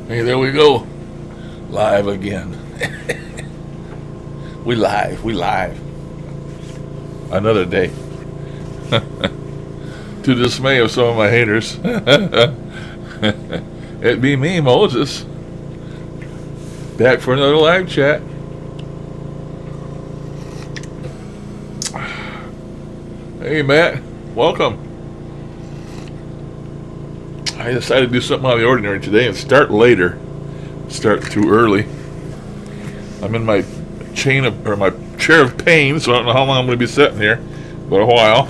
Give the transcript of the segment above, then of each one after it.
Hey, there we go. Live again. We live. Another day. To the dismay of some of my haters. It be me, Moses. Back for another live chat. Hey, Matt. Welcome. I decided to do something out of the ordinary today and start later. Start too early. I'm in my my chair of pain, so I don't know how long I'm going to be sitting here, but a while.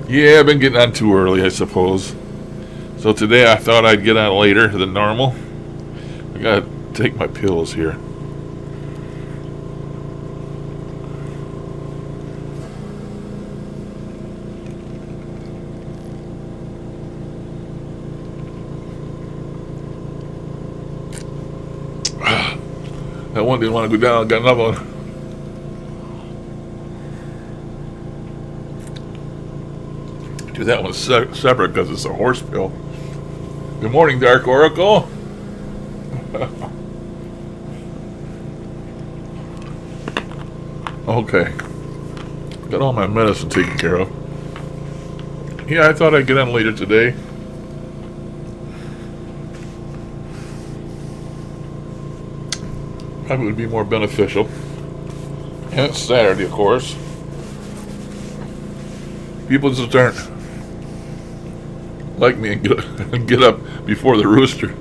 Yeah, I've been getting on too early, I suppose. So today I thought I'd get on later than normal. I gotta take my pills here. That one didn't want to go down. I got another one. Do that one separate because it's a horse pill. Good morning, Dark Oracle. Okay. Got all my medicine taken care of. Yeah, I thought I'd get on later today. Probably would be more beneficial. And it's Saturday, of course. People just aren't like me and get up before the rooster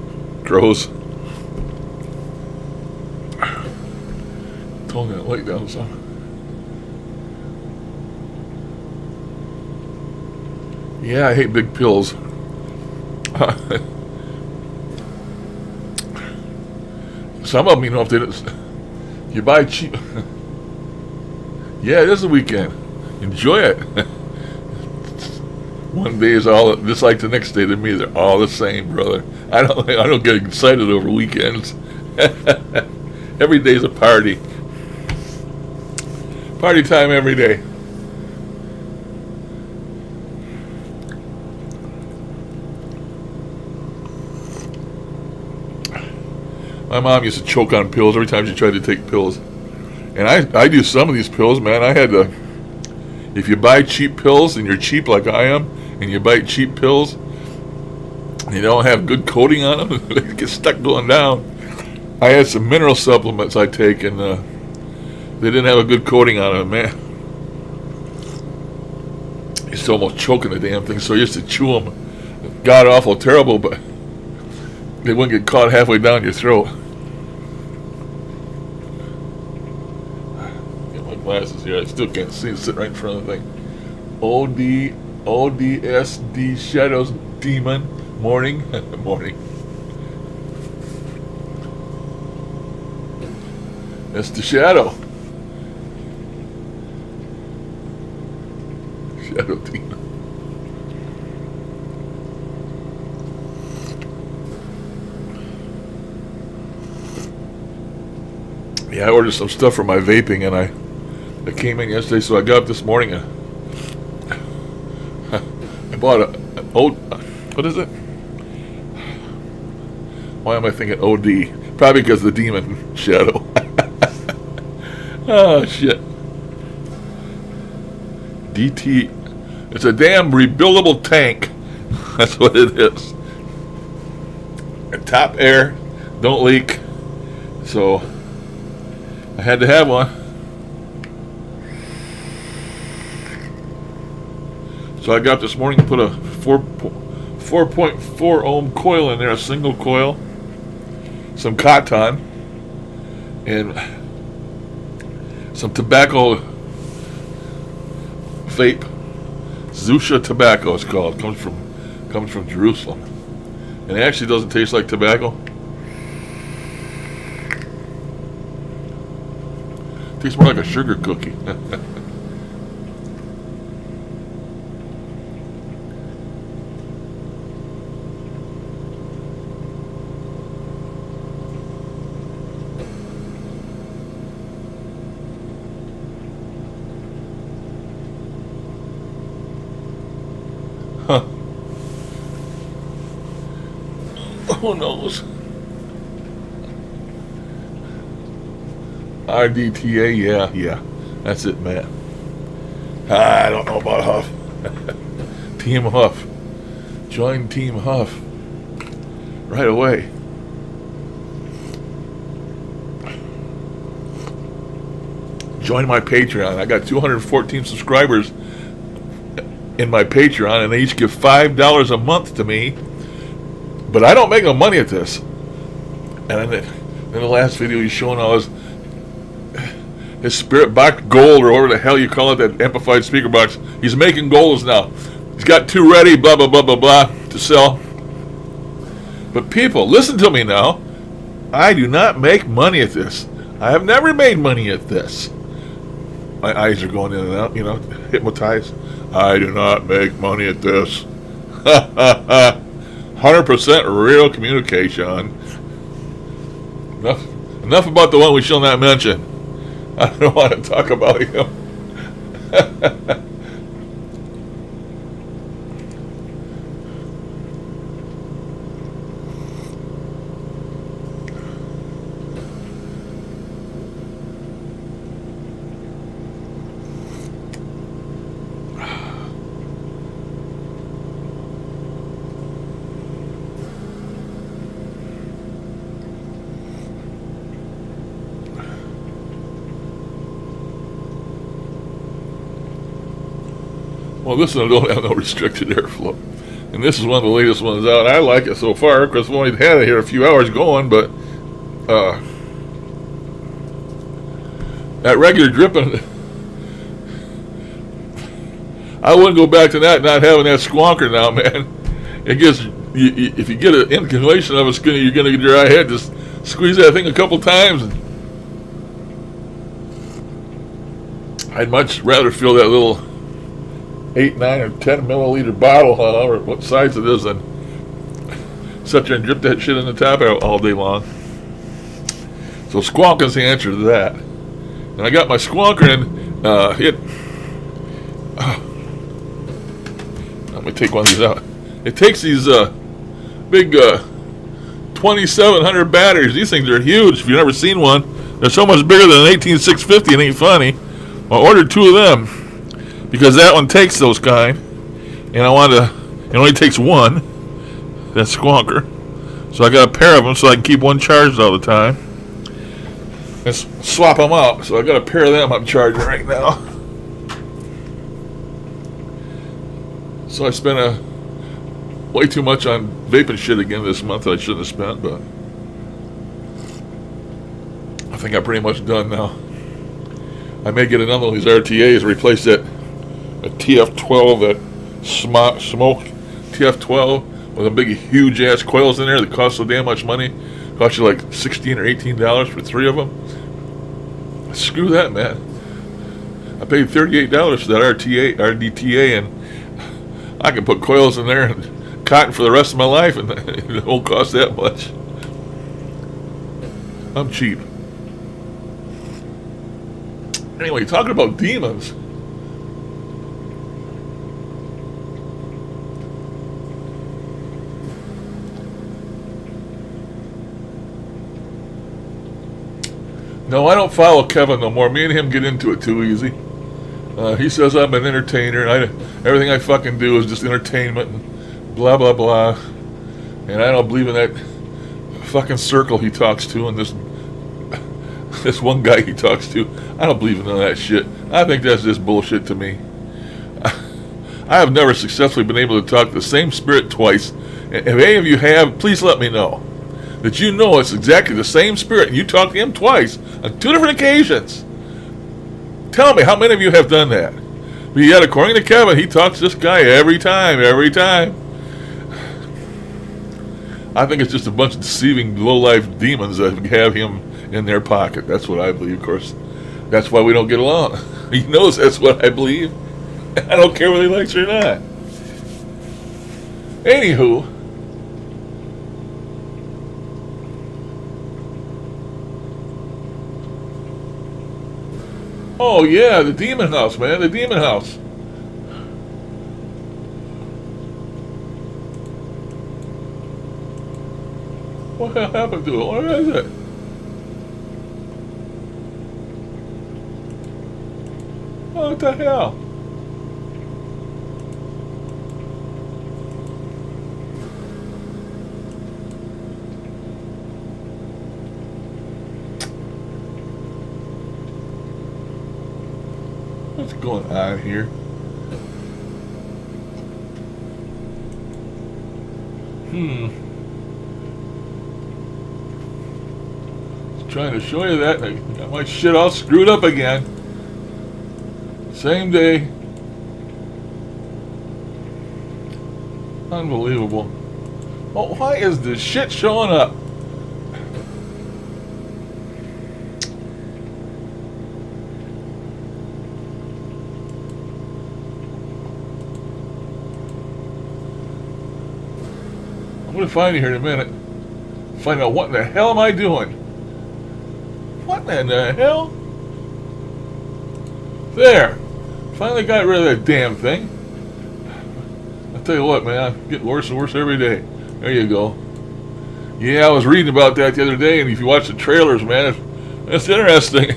crows. Tone that light down some. Yeah, I hate big pills. Some of them, you know, if they don't, you buy cheap. Yeah, it is the weekend. Enjoy it. One day is all just like the next day to me. They're all the same, brother. I don't get excited over weekends. Every day's a party. Party time every day. My mom used to choke on pills every time she tried to take pills. And I do some of these pills, man. I had to, if you buy cheap pills and you're cheap like I am, and you buy cheap pills, and you don't have good coating on them, they get stuck going down. I had some mineral supplements I take, and they didn't have a good coating on them, man. I used to almost choke on the damn thing, so I used to chew them. God awful terrible, but they wouldn't get caught halfway down your throat. Get my glasses here. I still can't see it sitting right in front of the thing. ODSD Shadows Demon. Morning. Morning. That's the shadow. Shadow Demon. Yeah, I ordered some stuff for my vaping, and I came in yesterday, so I got up this morning and I bought an old, what is it? Why am I thinking OD? Probably because of the demon shadow. Oh, shit. DT. It's a damn rebuildable tank. That's what it is. And top air, don't leak. So I had to have one. So I got up this morning and put a 4.4 ohm coil in there, a single coil, some cotton, and some tobacco vape. Zusha tobacco it's called. Comes from Jerusalem. And it actually doesn't taste like tobacco. It tastes more like a sugar cookie. Huh. Who knows? RDTA, yeah. That's it, man. I don't know about Huff. Team Huff. Join Team Huff. Right away. Join my Patreon. I got 214 subscribers in my Patreon, and they each give $5 a month to me. But I don't make no money at this. And in the last video, he's showing all his spirit box gold, or whatever the hell you call it, that amplified speaker box. He's making golds now. He's got two ready, blah, blah, blah, blah, blah, to sell. But people, listen to me now. I do not make money at this. I have never made money at this. My eyes are going in and out, you know, hypnotized. I do not make money at this. 100% real communication. Enough about the one we shall not mention. I don't want to talk about him. Well, this one don't have no restricted airflow. And this is one of the latest ones out. I like it so far because we only had it here a few hours going, but that regular dripping, I wouldn't go back to that, not having that squonker now, man. It gets, if you get an inclination of it, you're going to get your eye head, just squeeze that thing a couple times. And I'd much rather fill that little 8, 9, or 10 milliliter bottle, or what size it is, than sit there and drip that shit in the top all day long. So squonking's the answer to that. And I got my squonker in. Let me take one of these out. It takes these big 2700 batteries. These things are huge. If you've never seen one, they're so much bigger than an 18650. It ain't funny. I ordered 2 of them because that one takes those kind, and I wanted to. It only takes one. That squonker. So I got a pair of them so I can keep one charged all the time. And swap them out. So I got a pair of them I'm charging right now. So I spent way too much on vaping shit again this month that I shouldn't have spent, but I think I'm pretty much done now. I may get another one of these RTAs to replace that TF12, that smoke TF12 with a big huge ass coils in there that cost so damn much money. Cost you like $16 or $18 for 3 of them. Screw that, man. I paid $38 for that RDTA, and I can put coils in there and cotton for the rest of my life, and it won't cost that much. I'm cheap. Anyway, talking about demons. No, I don't follow Kevin no more. Me and him get into it too easy. He says I'm an entertainer. Everything I fucking do is just entertainment and blah, blah, blah. And I don't believe in that fucking circle he talks to and this one guy he talks to. I don't believe in none of that shit. I think that's just bullshit to me. I have never successfully been able to talk to the same spirit twice. If any of you have, please let me know. That you know it's exactly the same spirit and you talked to him twice on 2 different occasions. Tell me, how many of you have done that? But yet, according to Kevin, he talks to this guy every time. I think it's just a bunch of deceiving low-life demons that have him in their pocket. That's what I believe, of course. That's why we don't get along. He knows that's what I believe. I don't care whether he likes it or not. Anywho. Oh yeah, the demon house, man. The demon house. What the hell happened to it? What is it? What the hell? What's going on here? Just trying to show you that. I got my shit all screwed up again. Same day. Unbelievable. Oh, why is this shit showing up? I'm gonna find you here in a minute. Find out what in the hell am I doing? What in the hell? There. Finally got rid of that damn thing. I'll tell you what, man, I'm getting worse and worse every day. There you go. Yeah, I was reading about that the other day, and if you watch the trailers, man, it's interesting.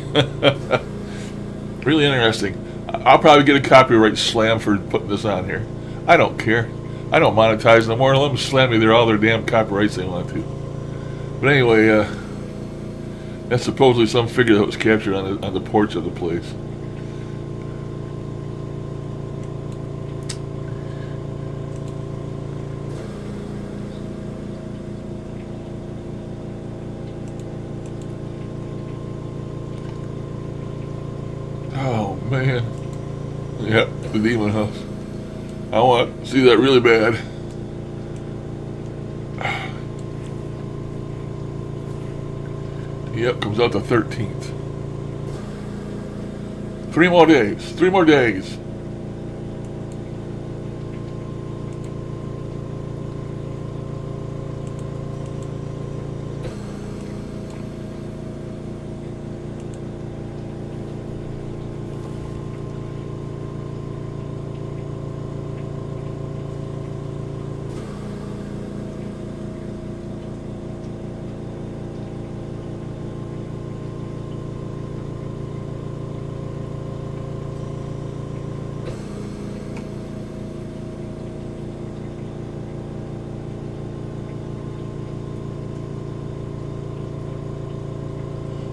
Really interesting. I'll probably get a copyright slam for putting this on here. I don't care. I don't monetize no more. Let them slam me all their damn copyrights they want to. But anyway, that's supposedly some figure that was captured on the porch of the place. Oh man. Yep, the demon house. I want to see that really bad. Yep, comes out the 13th. 3 more days. 3 more days.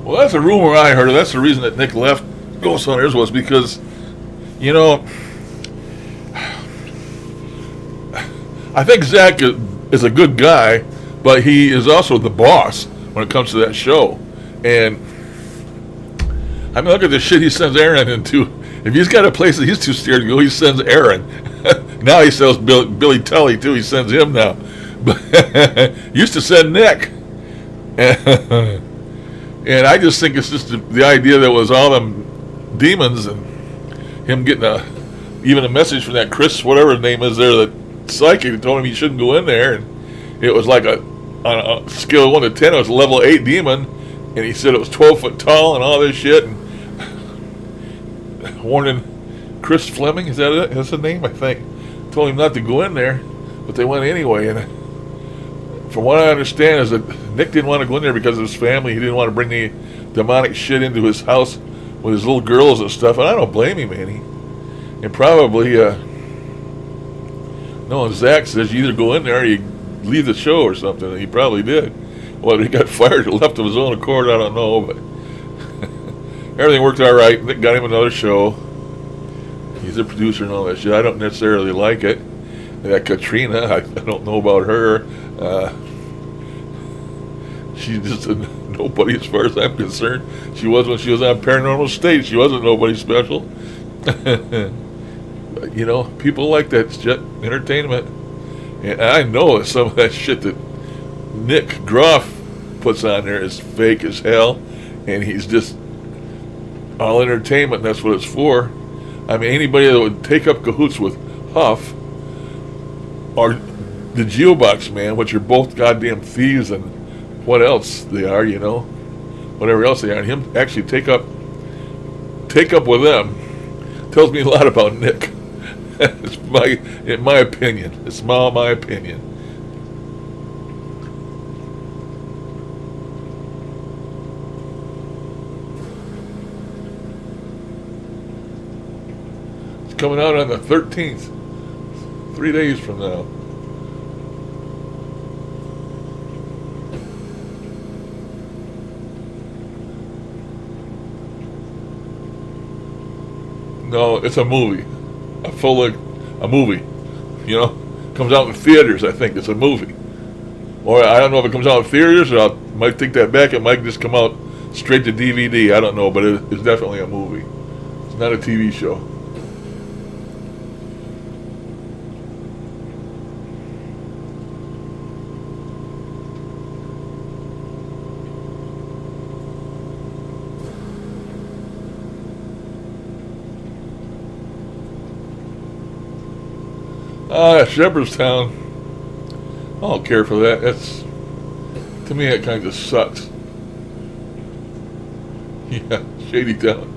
Well, that's a rumor I heard. That's the reason that Nick left Ghost Hunters, was because, you know, I think Zach is a good guy, but he is also the boss when it comes to that show. And I mean, look at the shit he sends Aaron into. If he's got a place that he's too scared to go, he sends Aaron. Now he sells Billy Tully too. He sends him now. But used to send Nick. And I just think it's just the idea that was all them demons and him getting even a message from that Chris, whatever his name is there, that psychic, that told him he shouldn't go in there. And it was like on a scale of 1 to 10, it was a level 8 demon. And he said it was 12 foot tall and all this shit. And warning Chris Fleming, is that it? That's the name, I think. Told him not to go in there, but they went anyway. And from what I understand is that Nick didn't want to go in there because of his family. He didn't want to bring the demonic shit into his house with his little girls and stuff. And I don't blame him, man. And probably, no, Zach says you either go in there or you leave the show or something. And he probably did. Whether he got fired or left of his own accord, I don't know. But everything worked all right. Nick got him another show. He's a producer and all that shit. I don't necessarily like it. That Katrina, I don't know about her. She's just a nobody as far as I'm concerned. She was when she was on Paranormal State. She wasn't nobody special. But, you know, people like that shit, entertainment. And I know that some of that shit that Nick Groff puts on there is fake as hell. And he's just all entertainment, and that's what it's for. I mean, anybody that would take up cahoots with Huff or the Geobox Man, which are both goddamn thieves and what else they are, you know, whatever else they are, and him actually take up with them tells me a lot about Nick. It's in my opinion. It's my opinion. coming out on the 13th. 3 days from now. No, it's a movie. A movie. You know? Comes out in theaters, I think. It's a movie. Or I don't know if it comes out in theaters, or I might take that back. It might just come out straight to DVD. I don't know, but it's definitely a movie. It's not a TV show. Shepherdstown. I don't care for that. That's, to me, that kind of just sucks. Yeah, Shady Town.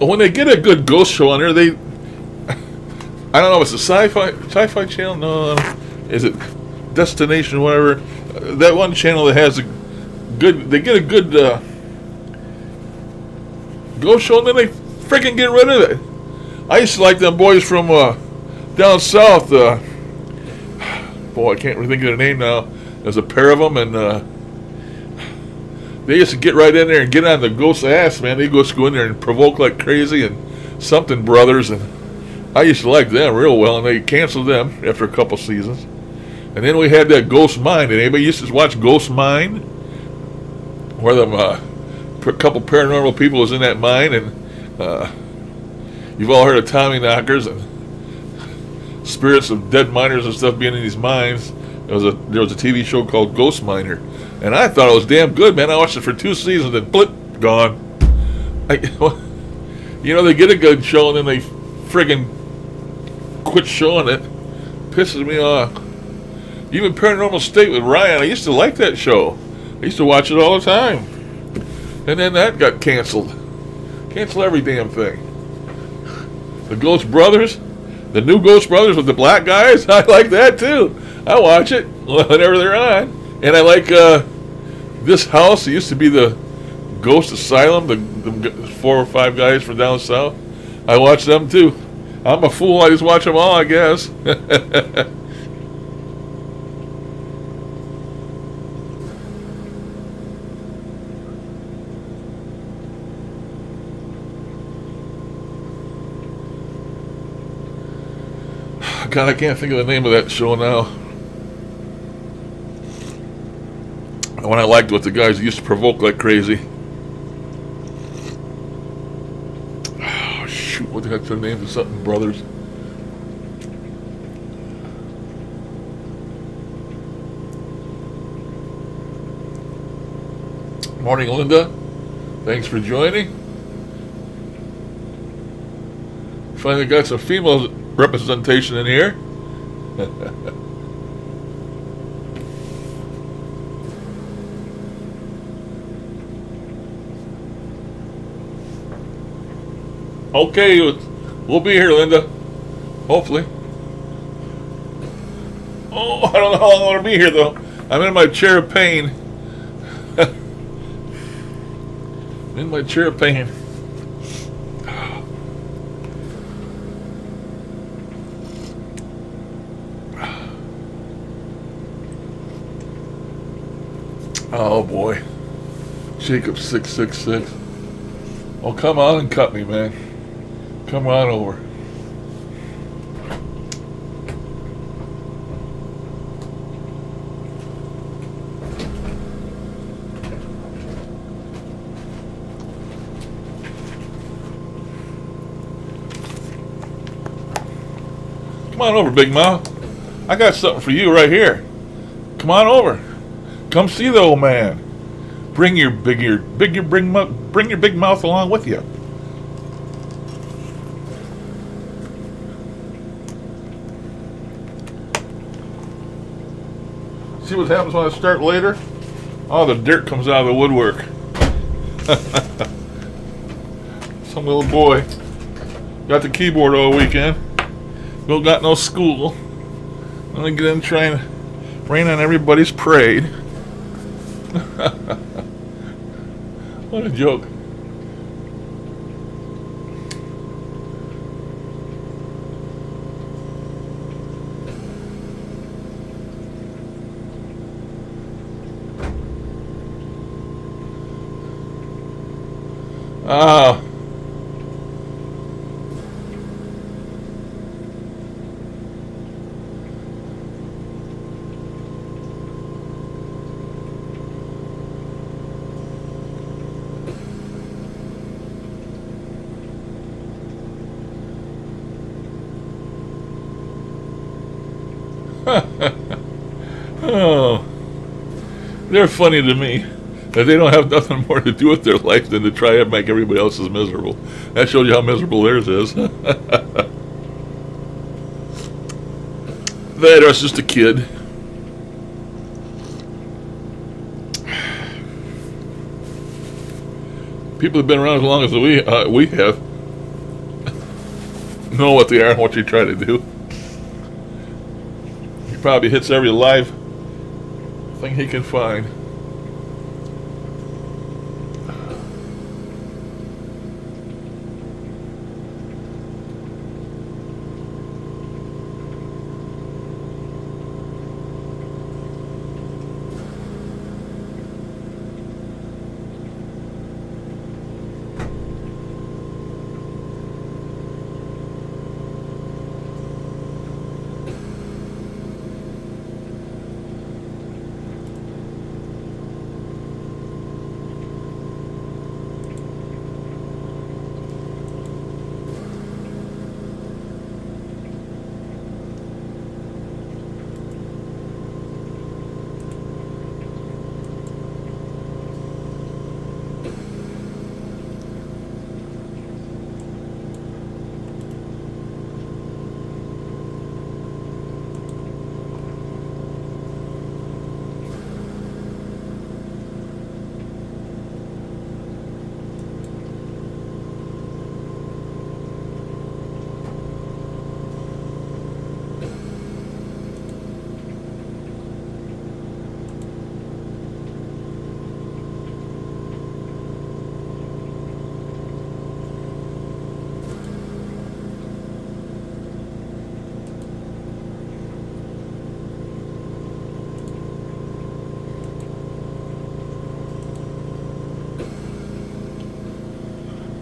When they get a good ghost show on there, I don't know if it's a sci-fi channel. No, is it Destination, whatever? That one channel that has a good, they get a good ghost show, and then they freaking get rid of it. I used to like them boys from down south. Boy, I can't really think of their name now. There's a pair of them, and they used to get right in there and get on the ghost's ass, man. They go in there and provoke like crazy, and something brothers, and I used to like them real well, and they canceled them after a couple seasons. And then we had that Ghost Mine, and anybody used to watch Ghost Mine, where them a couple paranormal people was in that mine, and you've all heard of Tommy knockers and spirits of dead miners and stuff being in these mines. There was a TV show called Ghost Miner, and I thought it was damn good, man. I watched it for 2 seasons, and blip, gone. You know, they get a good show, and then they friggin' quit showing it. Pisses me off. Even Paranormal State with Ryan, I used to like that show. I used to watch it all the time. And then that got canceled. Cancel every damn thing. The Ghost Brothers, the new Ghost Brothers with the black guys, I like that too. I watch it whenever they're on. And I like this house. It used to be the Ghost Asylum, the 4 or 5 guys from down south. I watch them too. I'm a fool. I just watch them all, I guess. God, I can't think of the name of that show now. When I liked what the guys used to provoke like crazy. Oh, shoot, what the heck's their name? Something Brothers. Morning, Linda. Thanks for joining. Finally got some female representation in here. Okay, we'll be here, Linda. Hopefully. Oh, I don't know how long I'm going to be here, though. I'm in my chair of pain. I'm in my chair of pain. Oh boy. Jacob 666. Oh, come on and cut me, man. Come on over. Come on over, Big Mouth. I got something for you right here. Come on over. Come see the old man. Bring your big mouth along with you. See what happens when I start later? Oh, the dirt comes out of the woodwork. Some little boy got the keyboard all weekend. Don't got no school. I'm gonna get in and try and rain on everybody's parade. What a joke. Ah. Oh, they're funny to me. That they don't have nothing more to do with their life than to try and make everybody else's miserable. That shows you how miserable theirs is. That's just a kid. People have been around as long as we have know what they are and what you try to do. He probably hits every live thing he can find.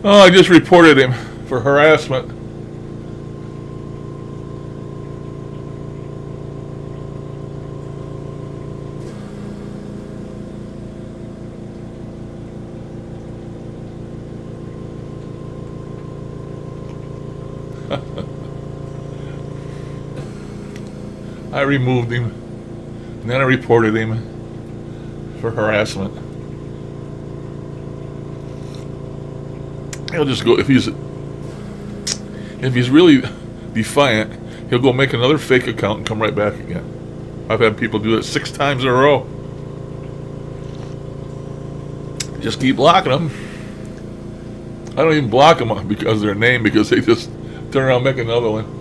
Oh, I just reported him for harassment. I removed him, and then I reported him for harassment. He'll just go if he's really defiant. He'll go make another fake account and come right back again. I've had people do it 6 times in a row. Just keep blocking them. I don't even block them because of their name, because they just turn around and make another one.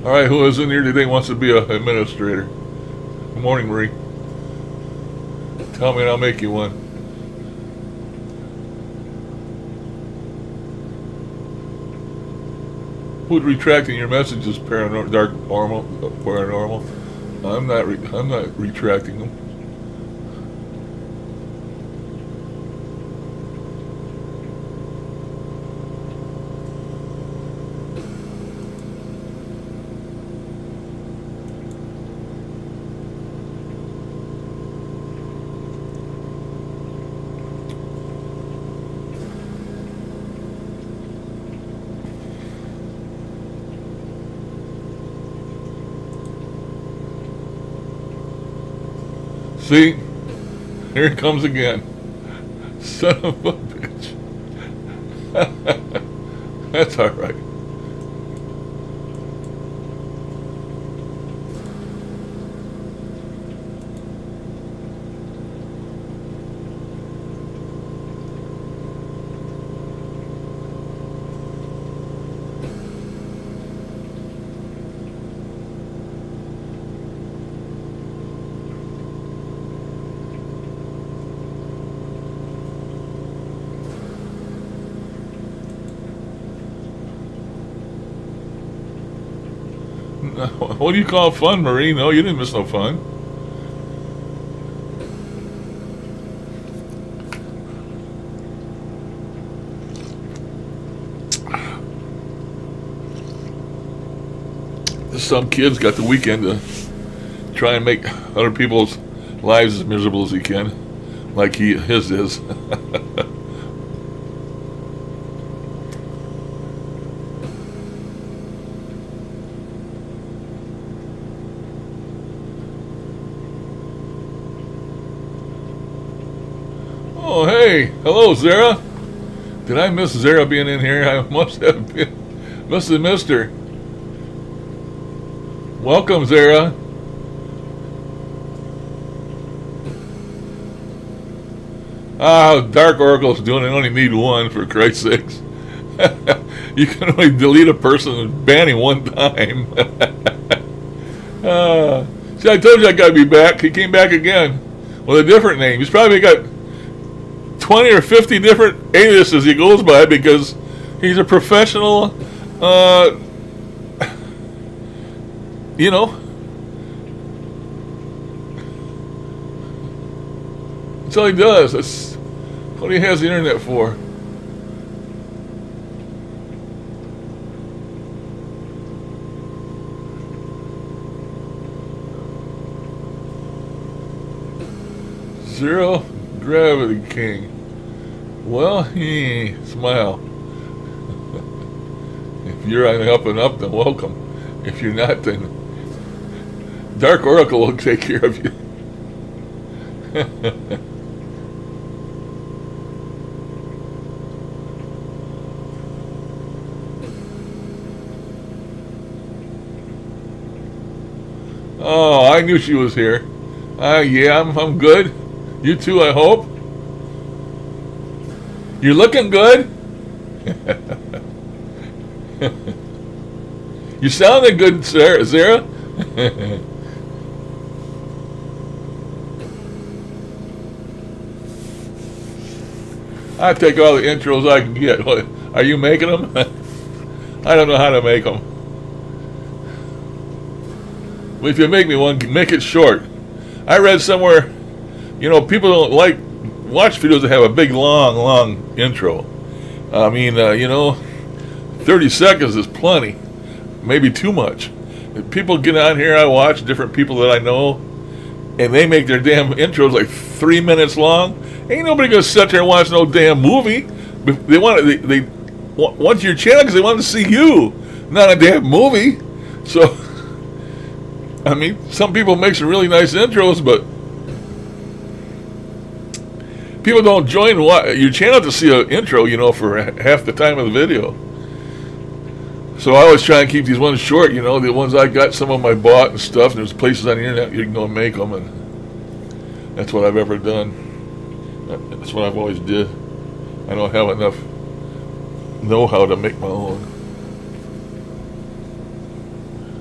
All right, who is in here today wants to be an administrator? Good morning, Marie. Tell me and I'll make you one. Who's retracting your messages? Paranormal. I'm not retracting them. See? Here it comes again. Son of a bitch. That's alright. What do you call fun, Marie? No, you didn't miss no fun. Some kids got the weekend to try and make other people's lives as miserable as he can, like his is. Oh, hey, hello, Zara. Did I miss Zara being in here? I must have missed her. Welcome, Zara. Dark Oracle's doing it. I only need one, for Christ's sakes. You can only delete a person and ban him one time. See, I told you I gotta be back. He came back again with a different name. He's probably got 20 or 50 different aliases he goes by because he's a professional, you know. That's all he does. That's what he has the internet for. Zero Gravity King. Well, smile. If you're on the up and up, then welcome. If you're not, then Dark Oracle will take care of you. Oh, I knew she was here. Yeah, I'm good. You too, I hope. You're looking good. You sounded good, Zara. I take all the intros I can get. Are you making them? I don't know how to make them. Well, if you make me one, make it short. I read somewhere, you know, people don't like watch videos that have a big, long intro. I mean, you know, 30 seconds is plenty. Maybe too much. If people get on here, I watch different people that I know, and they make their damn intros like 3 minutes long. Ain't nobody gonna sit there and watch no damn movie. They want your channel because they want to see you, not a damn movie. So, I mean, some people make some really nice intros, but people don't join your channel to see an intro, you know, for half the time of the video. So I always try and keep these ones short, you know, the ones I got, some of them I bought and stuff, and there's places on the internet you can go and make them, and that's what I've ever done. That's what I've always did. I don't have enough know-how to make my own.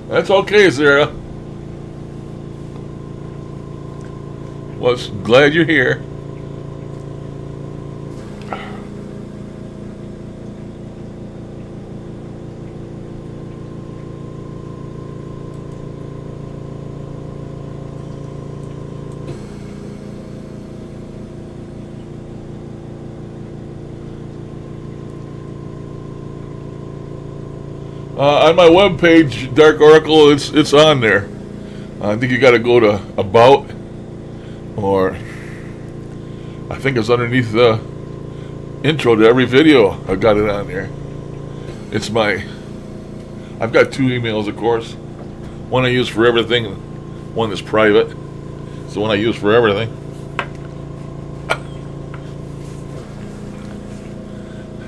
That's okay, Sarah. Well, glad you're here. On my webpage, Dark Oracle, it's on there. I think you got to go to About, or I think it's underneath the intro to every video. I've got it on there. It's I've got 2 emails, of course. One I use for everything, one is private. It's the one I use for everything.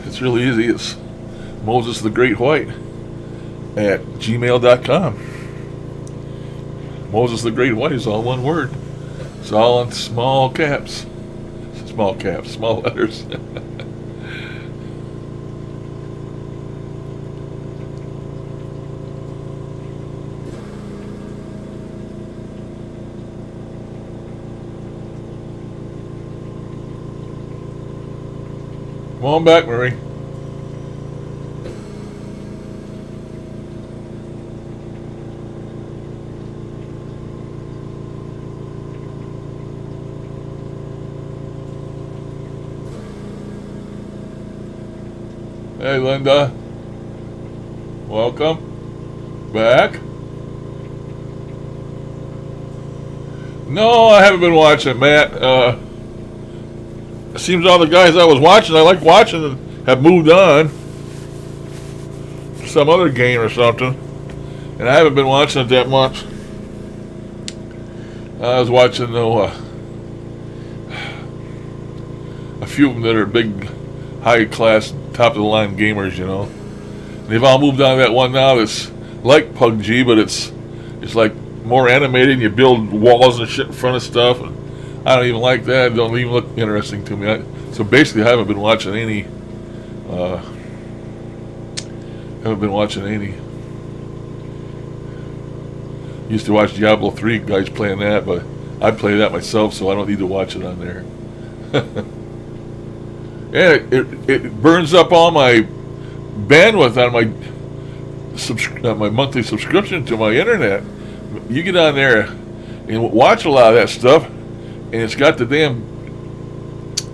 It's really easy. It's Moses the Great White at gmail.com. Moses the Great White is all one word. It's all in small caps. Small caps, small letters. Come on back, Marie. Hey, Linda. Welcome back. No, I haven't been watching, Matt. It seems all the guys I was watching, I like watching, have moved on to some other game or something. And I haven't been watching it that much. I was watching, a few of them that are big, high-class, top-of-the-line gamers, you know. And they've all moved on to that one now that's like PUBG, but it's like more animated, and you build walls and shit in front of stuff. And I don't even like that. It don't even look interesting to me. So basically, I haven't been watching any. Used to watch Diablo 3 guys playing that, but I play that myself, so I don't need to watch it on there. Yeah, it burns up all my bandwidth on my monthly subscription to my internet. You get on there and watch a lot of that stuff, and it's got the damn.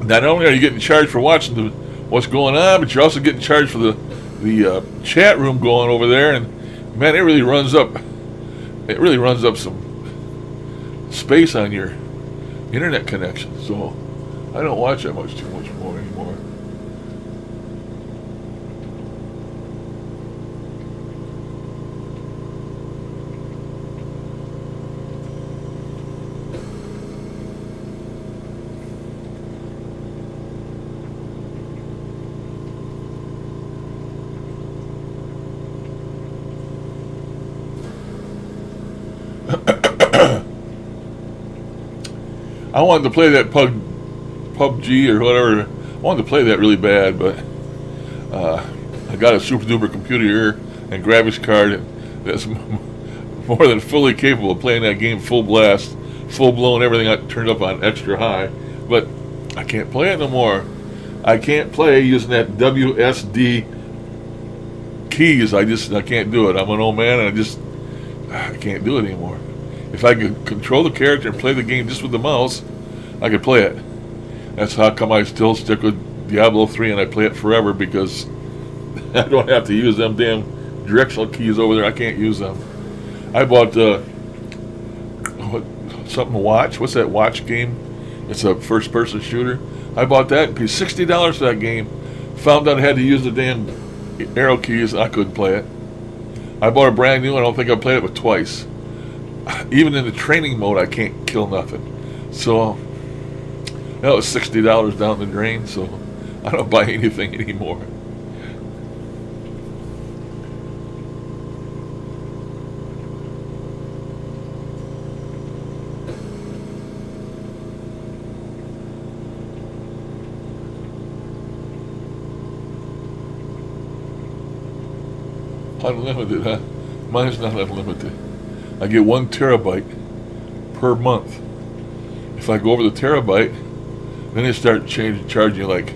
Not only are you getting charged for watching what's going on, but you're also getting charged for the chat room going over there, and man, it really runs up. It really runs up some space on your internet connection. So I don't watch that too much more anymore. I wanted to play that PUBG or whatever. I wanted to play that really bad, but I got a super duper computer here and graphics card that's more than fully capable of playing that game full blast, full blown, everything I turned up on extra high. But I can't play it no more. I can't play using that WSD keys. I can't do it. I'm an old man, and I can't do it anymore. If I could control the character and play the game just with the mouse, I could play it. That's how come I still stick with Diablo 3 and I play it forever, because I don't have to use them damn directional keys over there. I can't use them. I bought something to watch. What's that watch game? It's a first-person shooter. I bought that and paid $60 for that game. Found out I had to use the damn arrow keys. I couldn't play it. I bought a brand new one. I don't think I played it but twice. Even in the training mode, I can't kill nothing. So that was $60 down the drain. So I don't buy anything anymore. Unlimited, huh? Mine's not unlimited. I get 1 terabyte per month. If I go over the terabyte, then they start charging you like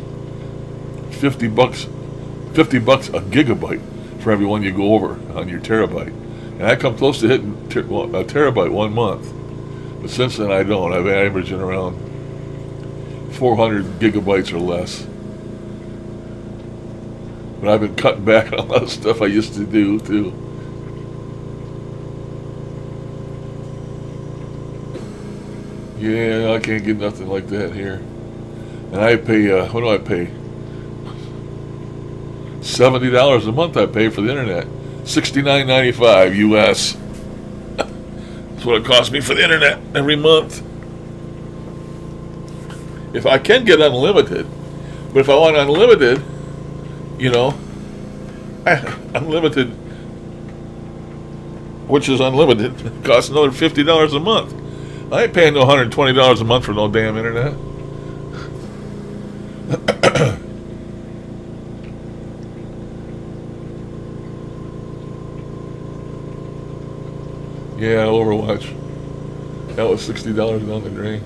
$50 a gigabyte for every one you go over on your terabyte. And I come close to hitting a terabyte 1 month. But since then I don't. I've been averaging around 400 gigabytes or less. But I've been cutting back on a lot of stuff I used to do too. Yeah, I can't get nothing like that here. And I pay, what do I pay? $70 a month I pay for the internet. $69.95 US. That's what it costs me for the internet every month. If I can get unlimited, but if I want unlimited, you know, unlimited, which is unlimited, costs another $50 a month. I ain't paying no $120 a month for no damn internet. Yeah, Overwatch. That was $60 down the drain.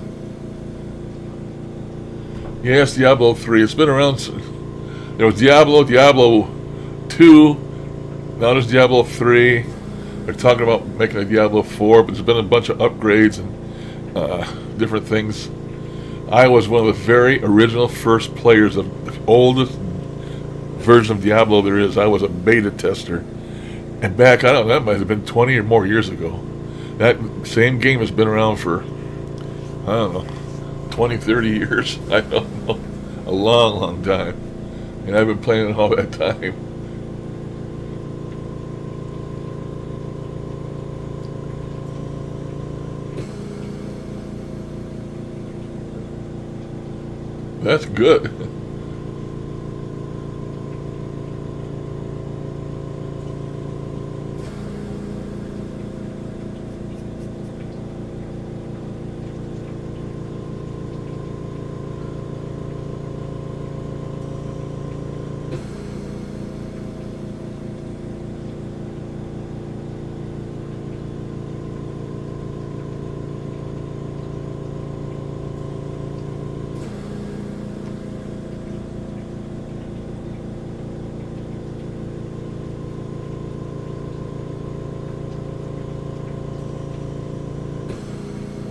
Yes, Diablo 3. It's been around. There was Diablo 2. Now there's Diablo 3. They're talking about making a Diablo 4, but there's been a bunch of upgrades and different things. I was one of the very original first players of the oldest version of Diablo there is. I was a beta tester. And back, I don't know, that might have been 20 or more years ago. That same game has been around for, I don't know, 20, 30 years. I don't know. A long, long time. And I've been playing it all that time. That's good.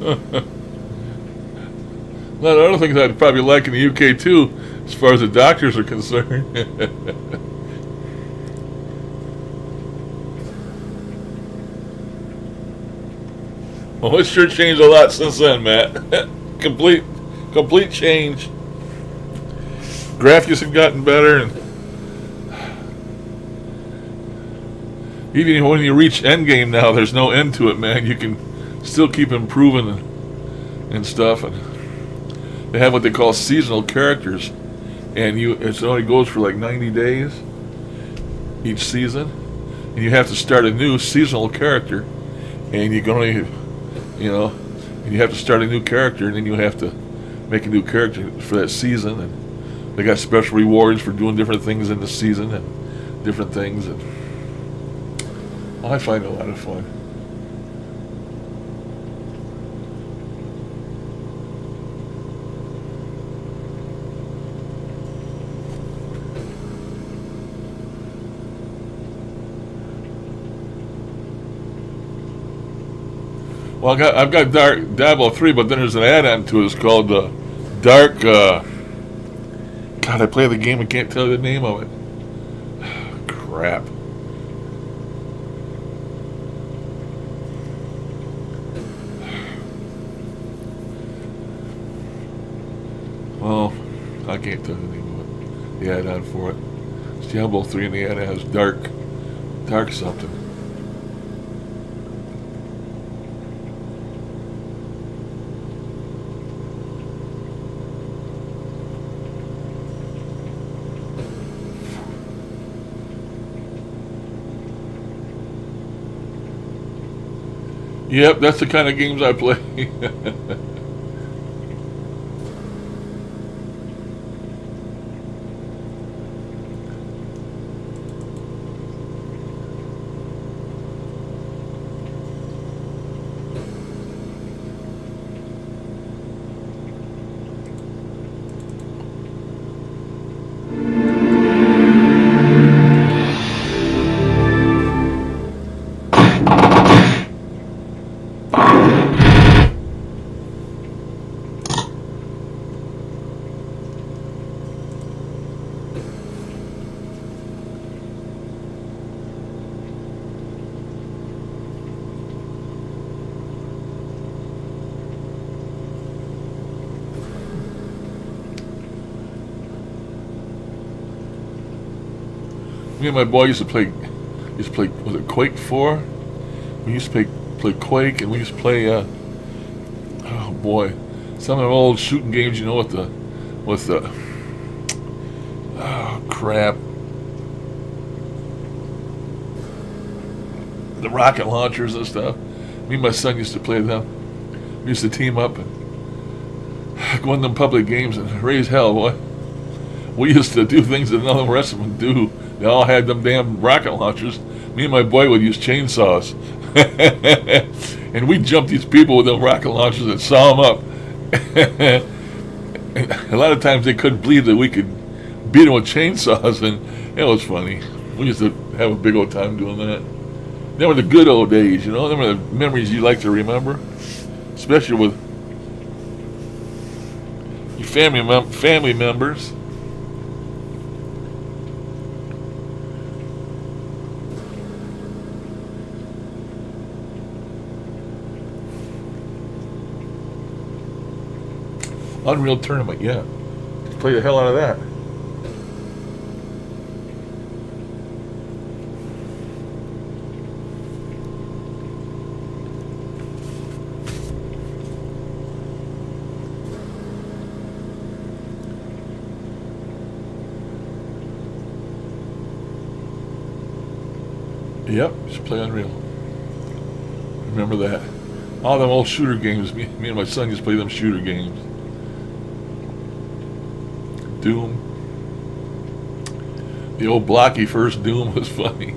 A lot of other things I'd probably like in the UK too, as far as the doctors are concerned. Well, it's sure changed a lot since then, Matt. complete change. Graphics have gotten better, and even when you reach endgame now, there's no end to it, man. You can still keep improving and stuff. And they have what they call seasonal characters, and it only goes for like 90 days each season, and you have to start a new seasonal character, and you can only, and you have to start a new character, and then you have to make a new character for that season, and they got special rewards for doing different things in the season and different things, and I find it a lot of fun. Well, I've got Diablo 3, but then there's an add-on to it. It's called Dark. God, I play the game. I can't tell you the name of it. Crap. Well, I can't tell you the name of it. The add-on for it. It's Diablo 3, and the add-on has Dark something. Yep, that's the kind of games I play. Me and my boy used to play, was it Quake 4? We used to play Quake, and we used to play, oh boy, some of the old shooting games, with the, oh crap, the rocket launchers and stuff. Me and my son used to play them. We used to team up and go in them public games and raise hell, boy. We used to do things that none of the rest of them do. They all had them damn rocket launchers. Me and my boy would use chainsaws. And we'd jump these people with them rocket launchers and saw them up. And a lot of times they couldn't believe that we could beat them with chainsaws, and it was funny. We used to have a big old time doing that. They were the good old days, They were the memories you like to remember. Especially with your family members. Unreal Tournament, yeah. Play the hell out of that. Yep, just play Unreal. Remember that. All them old shooter games, me and my son used to play them shooter games. Doom. The old blocky first Doom was funny.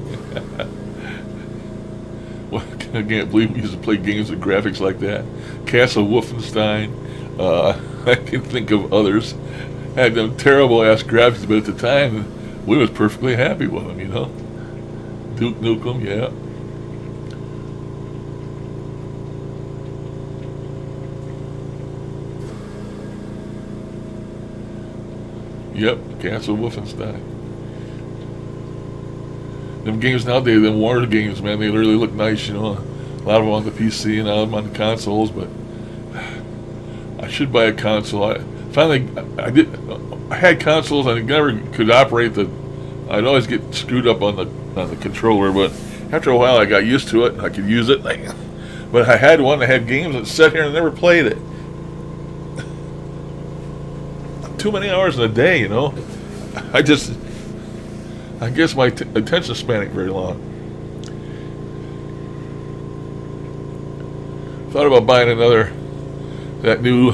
Well, I can't believe we used to play games with graphics like that. Castle Wolfenstein. I can think of others. Had them terrible ass graphics, but at the time, we was perfectly happy with them, you know. Duke Nukem, yeah. Yep, Castle Wolfenstein. Them games nowadays, them war games, man, they really look nice, you know. A lot of them on the PC and a lot of them on the consoles, but I should buy a console. I had consoles, I never could operate the. I'd always get screwed up on the controller, but after a while I got used to it. I could use it, but I had one that had games that sat here and never played it. Too many hours in a day, you know. I guess my attention span ain't very long. Thought about buying that new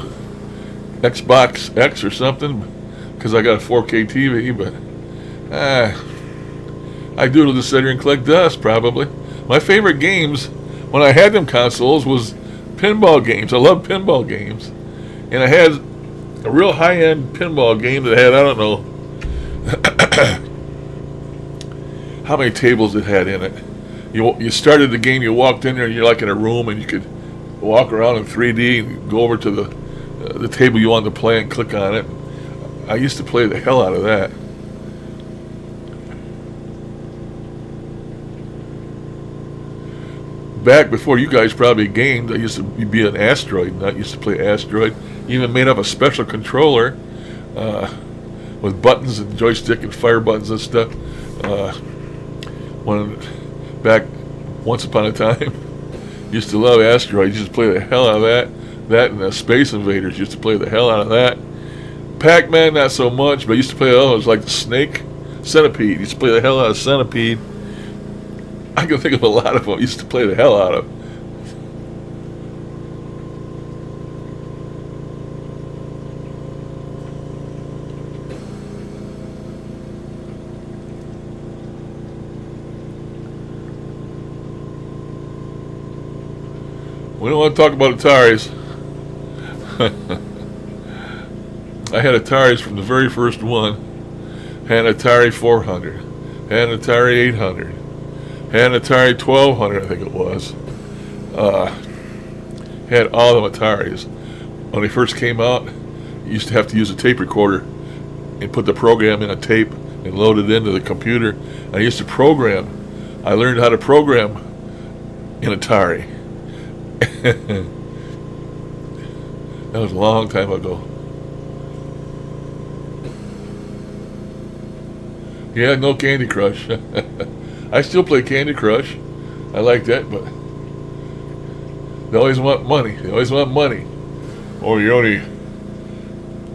Xbox X or something, because I got a 4K TV, but I do it'll just sit here and collect dust, probably. My favorite games, when I had them consoles, was pinball games. I love pinball games. And I had a real high-end pinball game that had, I don't know how many tables it had in it. You started the game, you walked in there, and you're like in a room, and you could walk around in 3D and go over to the table you wanted to play and click on it. I used to play the hell out of that. Back before you guys probably gamed, I used to be an Asteroid, and I used to play Asteroid. Even made up a special controller with buttons and joystick and fire buttons and stuff. Back once upon a time, used to love Asteroid. Used to play the hell out of that. That and the Space Invaders used to play the hell out of that. Pac-Man not so much, but I used to play it was like the Snake, Centipede. Used to play the hell out of Centipede. I can think of a lot of them I used to play the hell out of. We don't want to talk about Ataris. I had Ataris from the very first one. Had an Atari 400. Had an Atari 800. Had an Atari 1200, I think it was. Had all the Ataris. When they first came out, you used to have to use a tape recorder and put the program in a tape and load it into the computer. I used to program. I learned how to program in Atari. That was a long time ago. Yeah, no Candy Crush. I still play Candy Crush. I like that, but they always want money. They always want money. Oh, you're only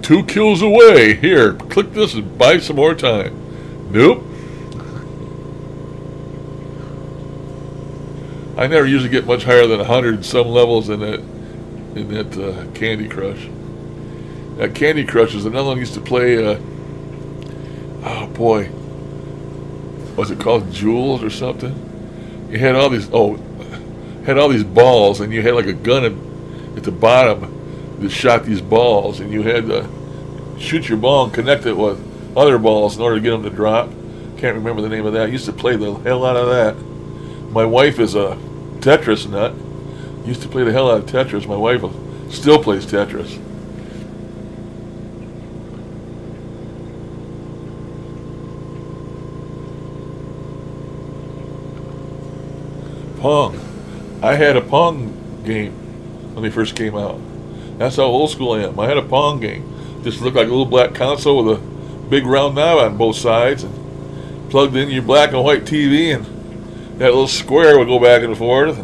2 kills away. Here, click this and buy some more time. Nope. I never usually get much higher than 100 in some levels in that Candy Crush. That Candy Crush is another one I used to play. Oh boy, was it called Jules or something? You had all these balls, and you had like a gun at the bottom that shot these balls, and you had to shoot your ball and connect it with other balls in order to get them to drop. Can't remember the name of that. I used to play the hell out of that. My wife is a Tetris nut. Used to play the hell out of Tetris. My wife still plays Tetris. Pong. I had a Pong game when they first came out. That's how old school I am. I had a Pong game. Just looked like a little black console with a big round knob on both sides, and plugged in your black and white TV, and that little square would go back and forth.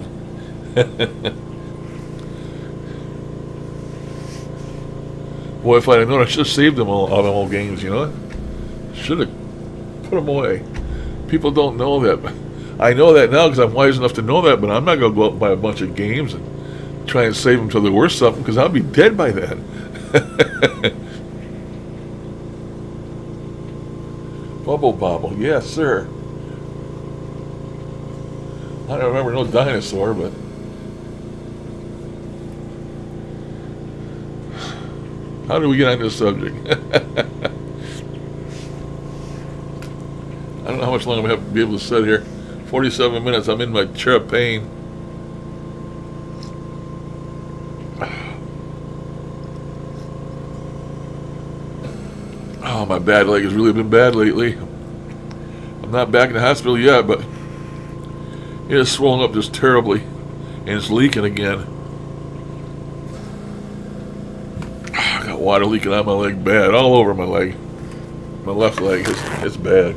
Boy, if I'd have known, I should have saved them all them old games, you know? Should have put them away. People don't know that. I know that now because I'm wise enough to know that, but I'm not going to go out and buy a bunch of games and try and save them till they're worth something, because I'll be dead by then. Bubble Bobble, yes, sir. I don't remember no dinosaur, but how did we get on this subject? I don't know how much longer I'm going to have to be able to sit here. 47 minutes. I'm in my chair of pain. Oh, my bad leg has really been bad lately. I'm not back in the hospital yet, but it has swollen up just terribly, and it's leaking again. I got water leaking out my leg bad, all over my leg. My left leg, it's bad.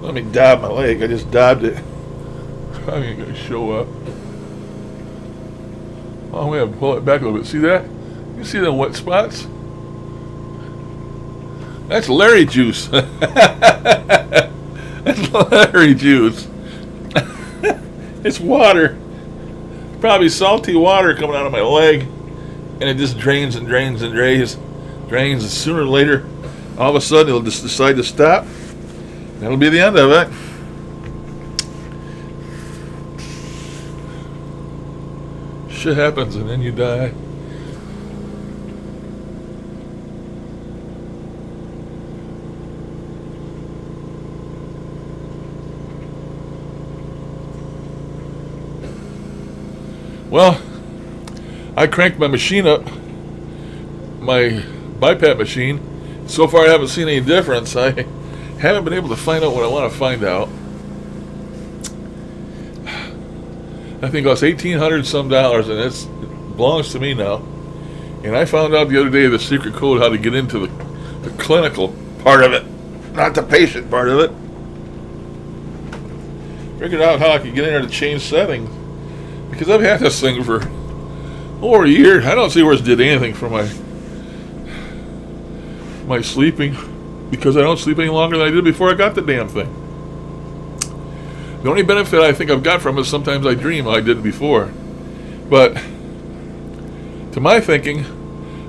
Let me dab my leg. I just dabbed it. I ain't gonna show up. Oh, I'm gonna pull it back a little bit. See that? You see the wet spots? That's Larry juice. That's Larry juice. It's water. Probably salty water coming out of my leg, and it just drains and drains and drains. Drains, and sooner or later, all of a sudden, it'll just decide to stop. That'll be the end of it. Shit happens and then you die. Well, I cranked my machine up, my BiPAP machine. So far I haven't seen any difference. I haven't been able to find out what I want to find out. I think it costs $1,800 some, and it belongs to me now. And I found out the other day the secret code how to get into the clinical part of it, not the patient part of it. Figured out how I could get in there to change settings, because I've had this thing for over a year. I don't see where it did anything for my sleeping, because I don't sleep any longer than I did before I got the damn thing. The only benefit I think I've got from it is sometimes I dream I did before. But to my thinking,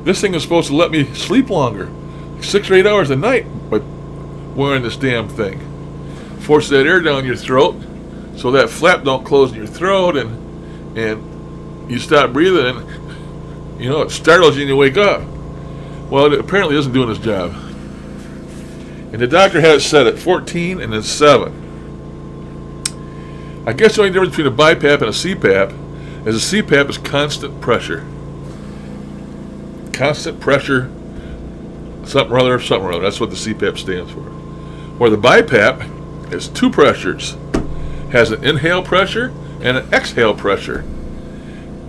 this thing is supposed to let me sleep longer, 6 or 8 hours a night, by wearing this damn thing. Force that air down your throat so that flap don't close in your throat, and you stop breathing, and you know, it startles you and you wake up. Well, it apparently isn't doing its job. And the doctor had it set at 14 and then 7. I guess the only difference between a BiPAP and a CPAP is a CPAP is constant pressure. Constant pressure, something or other, something or other. That's what the CPAP stands for. Where the BiPAP is 2 pressures. Has an inhale pressure and an exhale pressure.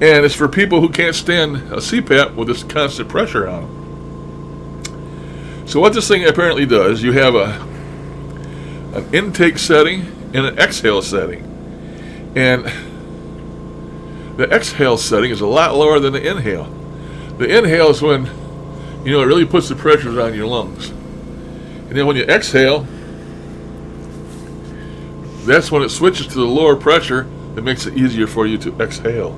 And it's for people who can't stand a CPAP with this constant pressure on them. So what this thing apparently does, you have an intake setting and an exhale setting. And the exhale setting is a lot lower than the inhale. The inhale is when, you know, it really puts the pressures on your lungs. And then when you exhale, that's when it switches to the lower pressure that makes it easier for you to exhale.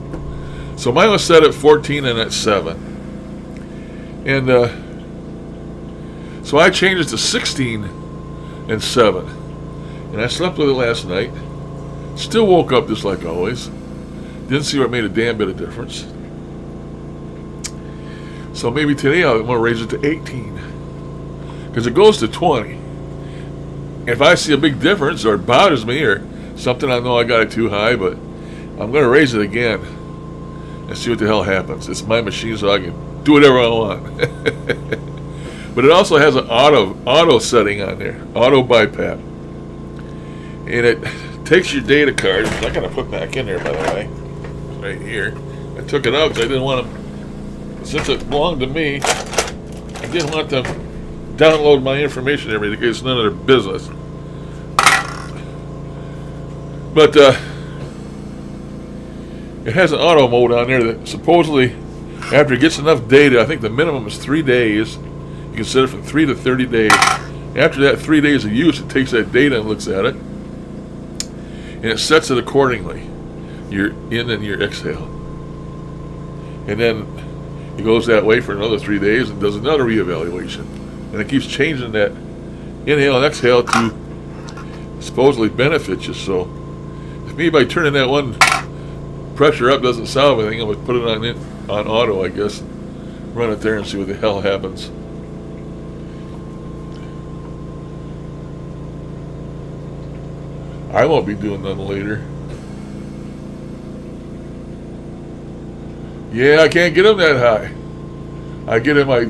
So mine was set at 14 and at 7. And so I changed it to 16 and 7. And I slept with it last night. Still woke up just like always. Didn't see where it made a damn bit of difference. So maybe today I'm going to raise it to 18. Because it goes to 20. if I see a big difference or it bothers me or something, I know I got it too high, but I'm going to raise it again and see what the hell happens. It's my machine, so I can do whatever I want. But it also has an auto setting on there, auto bypass. And it takes your data card, which I got to put back in there, by the way, right here. I took it out because I didn't want them, since it belonged to me, I didn't want them download my information every day. It's none of their business. But it has an auto mode on there that supposedly, after it gets enough data, I think the minimum is 3 days. You can set it from 3 to 30 days. After that 3 days of use, it takes that data and looks at it, and it sets it accordingly. Your in and your exhale. And then it goes that way for another 3 days and does another reevaluation. And it keeps changing that inhale and exhale to supposedly benefit you. So if me by turning that one pressure up doesn't solve anything, I'm going to put it on auto, I guess. Run it there and see what the hell happens. I won't be doing none later. Yeah, I can't get them that high. I get in my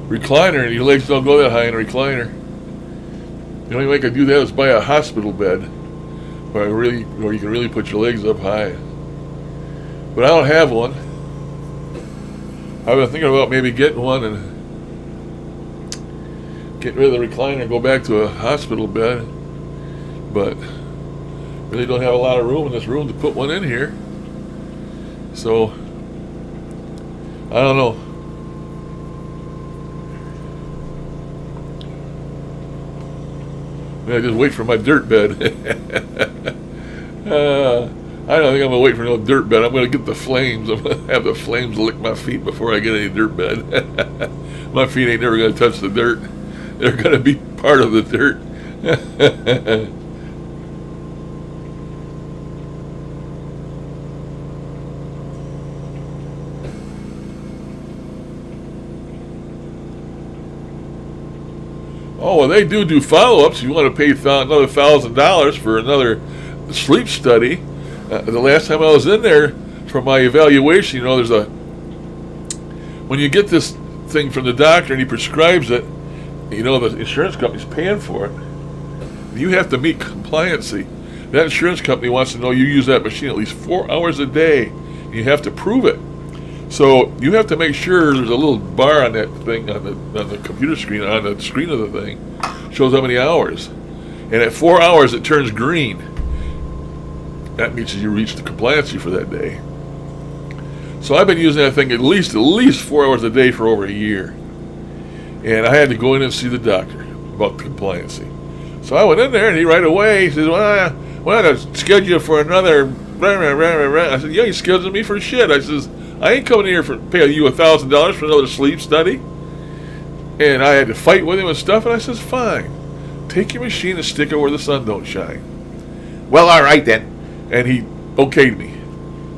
recliner, and your legs don't go that high in a recliner. The only way I could do that is buy a hospital bed, where you can really put your legs up high. But I don't have one. I've been thinking about maybe getting one and getting rid of the recliner and go back to a hospital bed, but really don't have a lot of room in this room to put one in here. So I don't know. I just wait for my dirt bed. I don't think I'm going to wait for no dirt bed. I'm going to get the flames. I'm going to have the flames lick my feet before I get any dirt bed. My feet ain't never going to touch the dirt. They're going to be part of the dirt. Oh, well, they do follow-ups. You want to pay another $1,000 for another sleep study. The last time I was in there for my evaluation, you know, when you get this thing from the doctor and he prescribes it, you know, the insurance company's paying for it. You have to meet compliancy. That insurance company wants to know you use that machine at least 4 hours a day. And you have to prove it. So you have to make sure there's a little bar on that thing on the computer screen, on the screen of the thing, shows how many hours. And at 4 hours it turns green. That means you reached the compliancy for that day. So I've been using that thing at least 4 hours a day for over a year. And I had to go in and see the doctor about the compliancy. So I went in there, and he right away says, well, I schedule you for another. I said, yeah, you scheduled me for shit. I says, I ain't coming here for paying you $1,000 for another sleep study. And I had to fight with him and stuff. And I says, fine, take your machine and stick it where the sun don't shine. Well, all right then. And he okayed me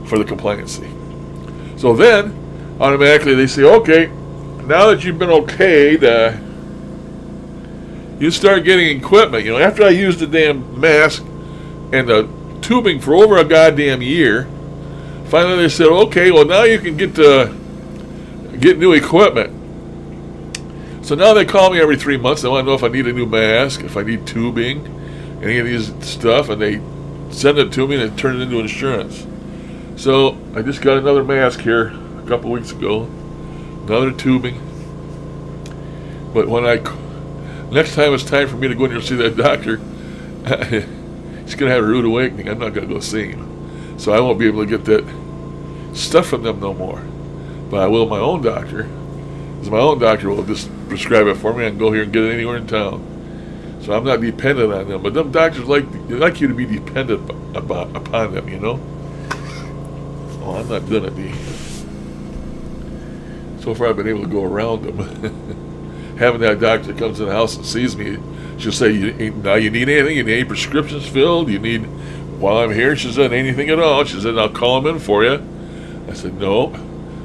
for the compliancy. So then, automatically they say, okay, now that you've been okayed, you start getting equipment. You know, after I used the damn mask and the tubing for over a goddamn year, finally they said, okay, well now you can get new equipment. So now they call me every 3 months. They want to know if I need a new mask, if I need tubing, any of these stuff, and they send it to me and turn it into insurance. So I just got another mask here a couple weeks ago, another tubing. But when next time it's time for me to go in here and see that doctor, he's going to have a rude awakening. I'm not going to go see him. So I won't be able to get that stuff from them no more. But I will my own doctor. Because my own doctor will just prescribe it for me. I can go here and get it anywhere in town. So I'm not dependent on them. But them doctors like you to be dependent upon them, you know? Oh, I'm not gonna be. So far I've been able to go around them. Having that doctor that comes in the house and sees me, she'll say, now you need anything? You need any prescriptions filled? You need, while I'm here, she said, anything at all? She said, I'll call them in for you. I said, no.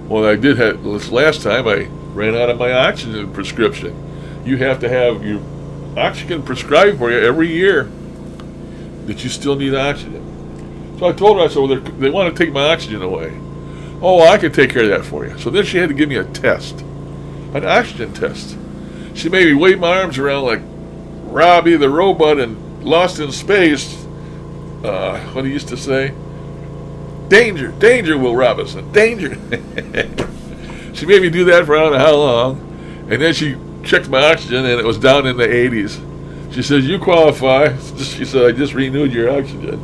Well, I did have, this last time I ran out of my oxygen prescription. you have to have your oxygen prescribed for you every year that you still need oxygen. So I told her, I said, well, they want to take my oxygen away. Oh, I can take care of that for you. So then she had to give me a test, an oxygen test. She made me wave my arms around like Robbie the robot in Lost in Space. What he used to say? Danger, danger, Will Robinson, danger. She made me do that for I don't know how long. And then she checked my oxygen and it was down in the 80s. She says, you qualify. She said, I just renewed your oxygen.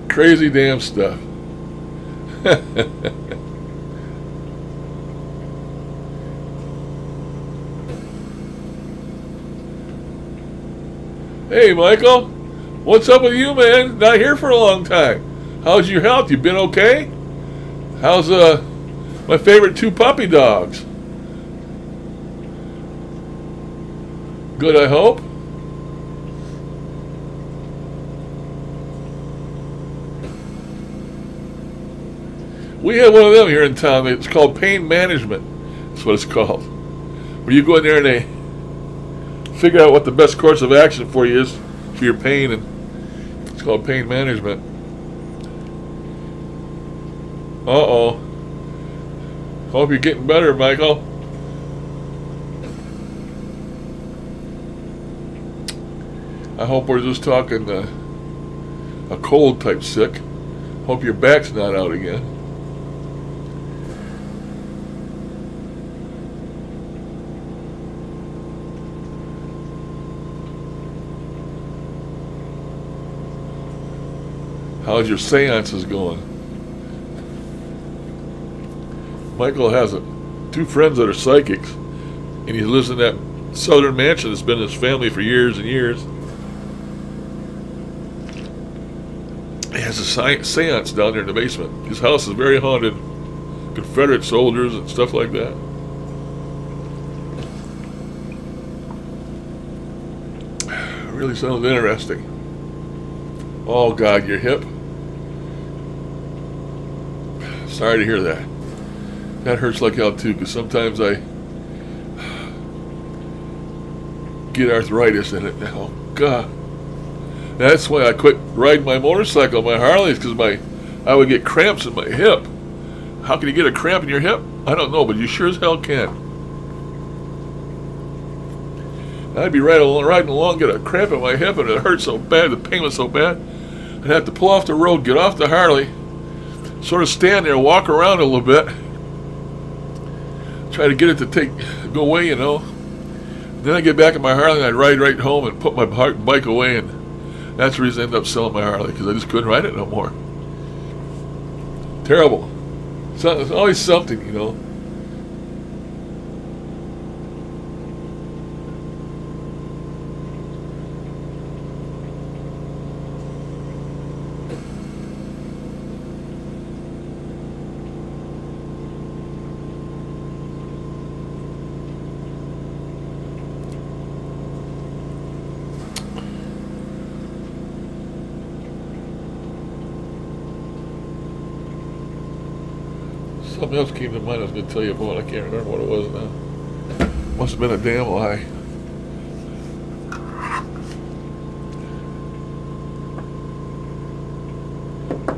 Crazy damn stuff. Hey, Michael. What's up with you, man? Not here for a long time. How's your health? You been okay? How's my favorite 2 puppy dogs? Good, I hope. We have one of them here in town. It's called pain management. That's what it's called. Where you go in there and they figure out what the best course of action for you is for your pain, and it's called pain management. Uh-oh. Hope you're getting better, Michael. I hope we're just talking a cold type sick. Hope your back's not out again. How's your seances going? Michael has 2 friends that are psychics, and he lives in that southern mansion that's been in his family for years and years. He has a seance down there in the basement. His house is very haunted. Confederate soldiers and stuff like that. Really sounds interesting. Oh God, your hip? Sorry to hear that. That hurts like hell too, because sometimes I get arthritis in it. Oh God. That's why I quit riding my motorcycle, my Harleys, because I would get cramps in my hip. How can you get a cramp in your hip? I don't know, but you sure as hell can. I'd be riding along, get a cramp in my hip, and it hurt so bad, the pain was so bad, I'd have to pull off the road, get off the Harley, sort of stand there, walk around a little bit, try to get it to go away, you know. Then I'd get back in my Harley, and I'd ride right home and put my bike away, and that's the reason I ended up selling my Harley, because I just couldn't ride it no more. Terrible. So, there's always something, you know. Something else came to mind I was going to tell you about. I can't remember what it was now. Must have been a damn lie.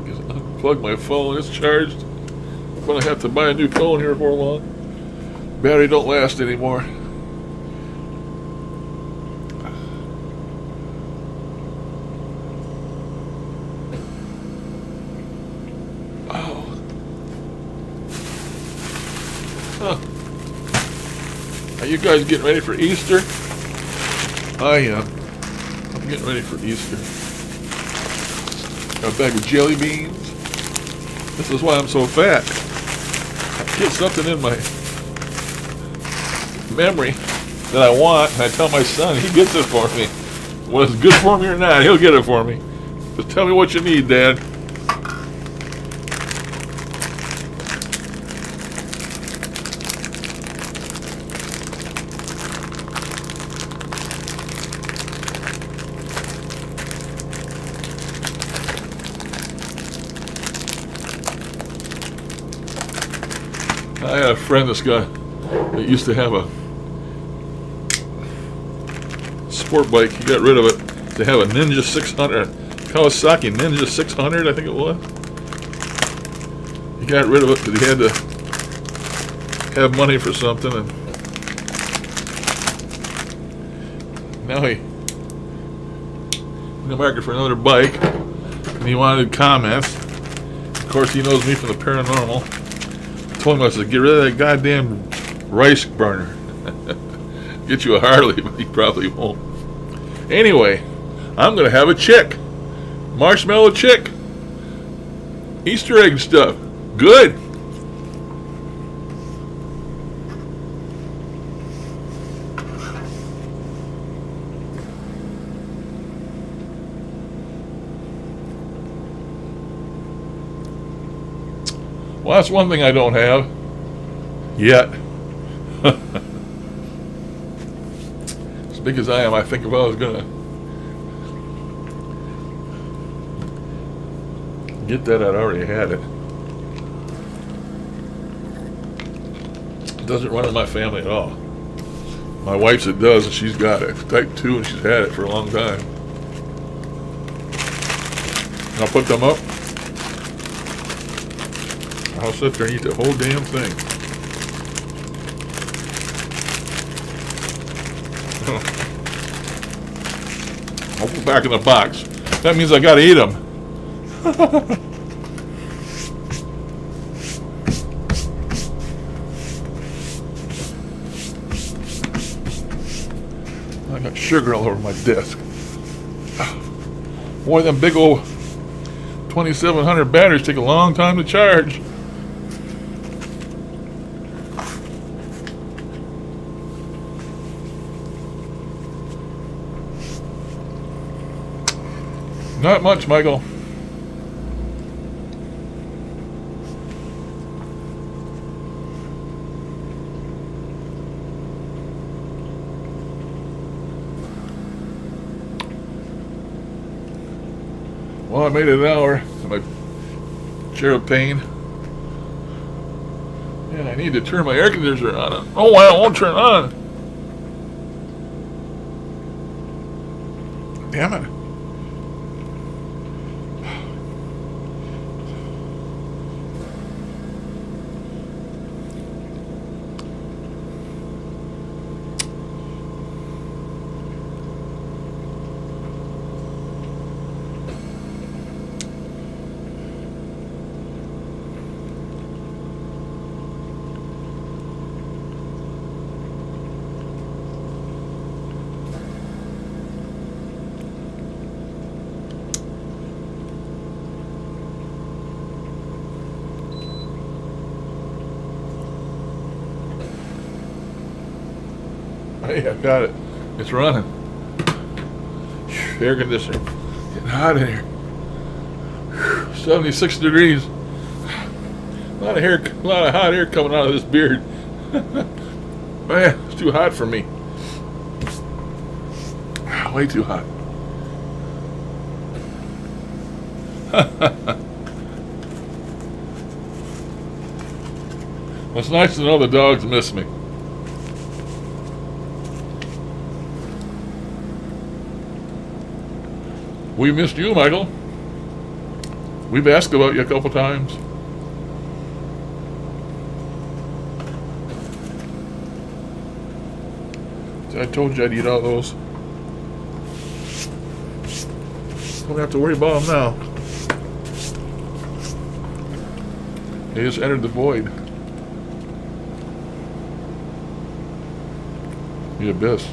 Just unplug my phone. It's charged. I'm going to have to buy a new phone here before long. Battery don't last anymore. Are you guys getting ready for Easter? I am. I'm getting ready for Easter. Got a bag of jelly beans. This is why I'm so fat. I get something in my memory that I want, and I tell my son, he gets it for me. Whether it's good for me or not, he'll get it for me. Just tell me what you need, Dad. I had a friend that's got that used to have a sport bike. He got rid of it to have a Ninja 600, Kawasaki Ninja 600, I think it was. He got rid of it because he had to have money for something, and now he in the market for another bike, and he wanted comments. Of course, he knows me from the paranormal. I told him, I said, get rid of that goddamn rice burner. Get you a Harley, but he probably won't. Anyway, I'm going to have a chick. Marshmallow chick. Easter egg stuff. Good. Well, that's one thing I don't have yet. As big as I am, I think if I was gonna get that, I'd already had it. It doesn't run in my family at all. My wife's it does, and she's got it. Type 2, and she's had it for a long time. I'll put them up. I'll sit there and eat the whole damn thing. I'll put back in the box. That means I gotta eat them. I got sugar all over my desk. Boy, them big old 2700 batteries take a long time to charge. Not much, Michael. Well, I made it an hour. My chair of pain. And I need to turn my air conditioner on. Oh, I won't turn on. Damn it. Hey, I've got it. It's running. Air conditioner. Getting hot in here. 76 degrees. A lot of hot air coming out of this beard. Man, it's too hot for me. Way too hot. Well, it's nice to know the dogs miss me. We missed you, Michael. We've asked about you a couple times. I told you I'd eat all those. Don't have to worry about them now. They just entered the void. The abyss.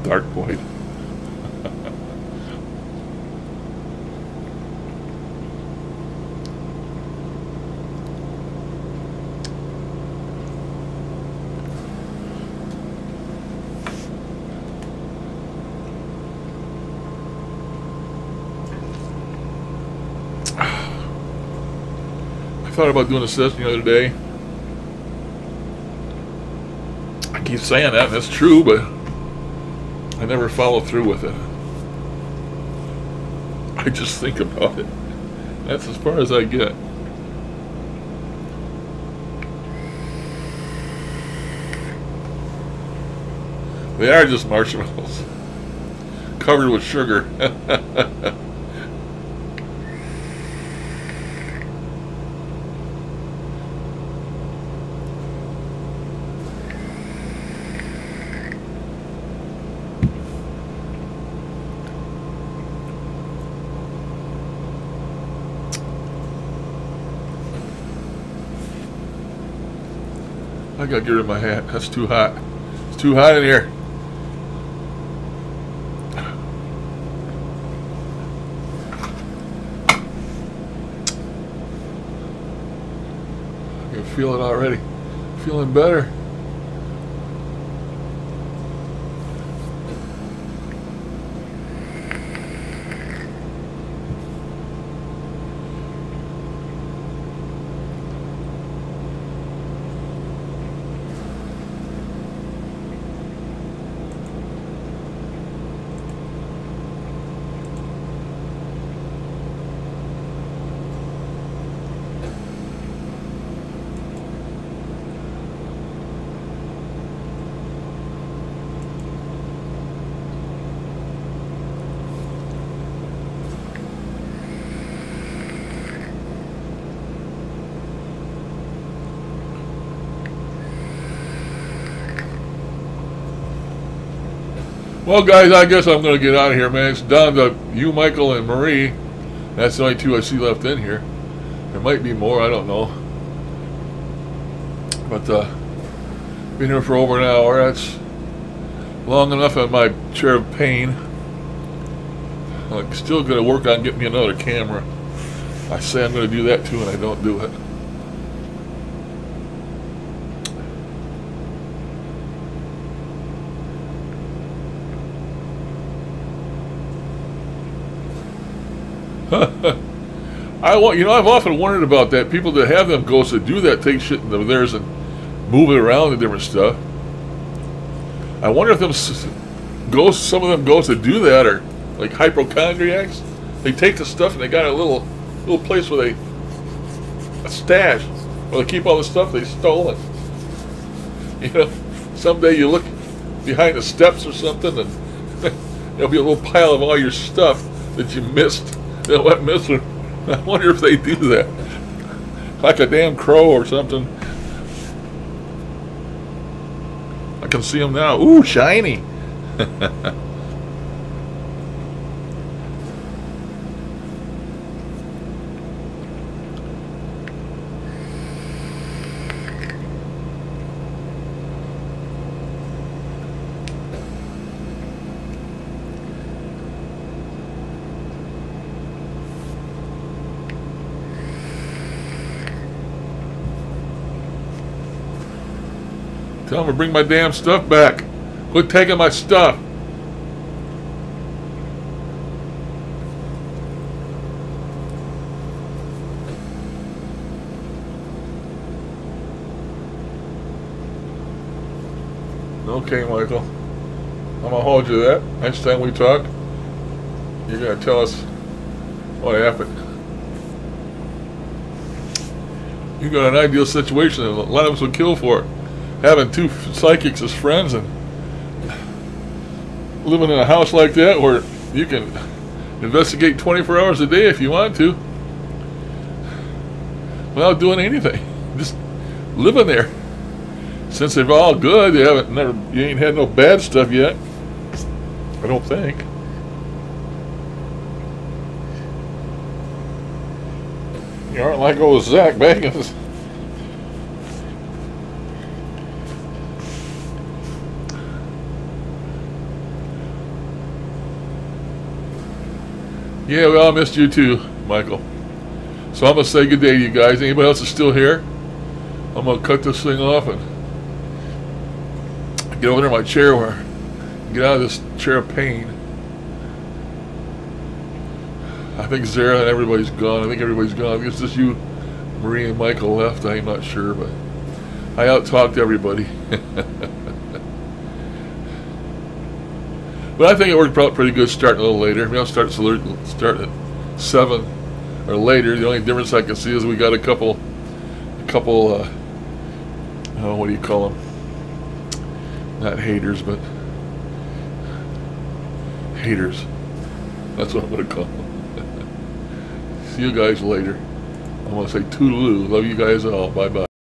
Dark void. I thought about doing a session the other day. I keep saying that, and that's true, but I never follow through with it. I just think about it. That's as far as I get. They are just marshmallows. Covered with sugar. I gotta get rid of my hat. That's too hot. It's too hot in here. I can feel it already. Feeling better. Well, guys, I guess I'm going to get out of here, man. It's down to you, Michael, and Marie. That's the only two I see left in here. There might be more, I don't know. But, been here for over an hour. That's long enough on my chair of pain. I'm still going to work on getting me another camera. I say I'm going to do that too, and I don't do it. I've often wondered about that. People that have them ghosts that do that, take shit into theirs and move it around and different stuff. I wonder if some of them ghosts that do that are like hypochondriacs. They take the stuff and they got a little place where a stash where they keep all the stuff they stolen. You know, someday you look behind the steps or something and there'll be a little pile of all your stuff that you missed. They went missing. I wonder if they do that. Like a damn crow or something. I can see them now. Ooh, shiny. Tell them to bring my damn stuff back. Quit taking my stuff. Okay, Michael. I'm gonna hold you to that. Next time we talk, you're gonna tell us what happened. You got an ideal situation that a lot of us would kill for it. Having two psychics as friends and living in a house like that where you can investigate 24 hours a day if you want to without doing anything. Just living there. Since they're all good, you ain't had no bad stuff yet. I don't think. You aren't like old Zach Bagans. Yeah, well, I missed you too, Michael. So I'm going to say good day to you guys. Anybody else is still here? I'm going to cut this thing off and get over there in my chair where I get out of this chair of pain. I think Zara and everybody's gone. I think everybody's gone. I think it's just you, Marie, and Michael left. I'm not sure, but I out-talked everybody. But I think it worked out pretty good starting a little later. I'll start at 7 or later. The only difference I can see is we got a couple what do you call them? Not haters, but haters. That's what I'm going to call them. See you guys later. I'm going to say toodaloo. Love you guys all. Bye-bye.